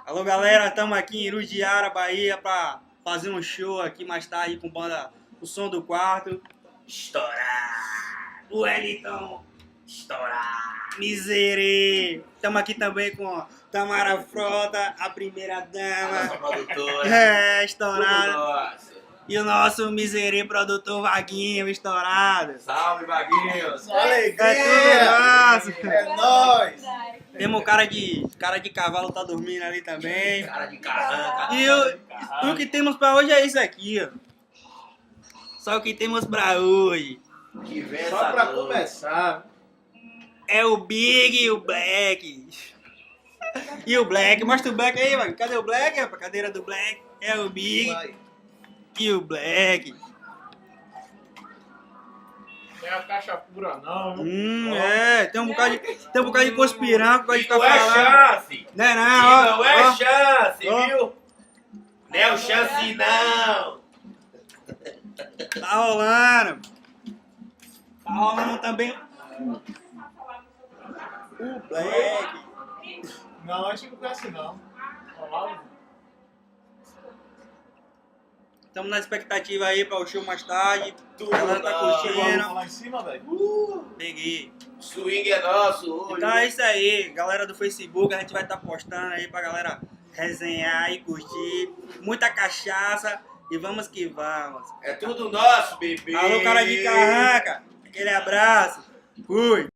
Alô galera, estamos aqui em Irudiara, Bahia, para fazer um show aqui mais tarde com banda O Som do Quarto. Estourar! O Wellington! Estourar! Miserê! Estamos aqui também com Tamara Frota, a primeira dama. Nossa produtora. É, estourado. Nossa. E o nosso miserê produtor Vaguinho, estourado. Salve, Vaguinho. É tudo nosso. É nóis! Temos cara de cavalo, tá dormindo ali também. Cara de carranca. E o que temos pra hoje é isso aqui, ó. Só o que temos pra hoje Que Só pra vencedor. começar, é o Big e o Black. E o Black, mostra o Black aí, mano. Cadê o Black? A cadeira do Black. É o Big vai. e o Black. Não é a caixa pura, não. Tem um bocado de conspirão que pode E ficar não é falando. chance. Não é E não, não é ó. chance, ó. viu? Não é o chance, não. Tá rolando. Tá rolando também o Black. Não, acho que não conhece, não. Estamos na expectativa aí para o show mais tarde. Tudo A galera tá nosso. curtindo. Lá em cima, velho. Peguei. Swing é nosso hoje. Então é isso aí, galera do Facebook, a gente vai estar postando aí pra galera resenhar e curtir. Muita cachaça e vamos que vamos. É tudo nosso, bebê. Alô, cara de carranca, aquele abraço. Fui.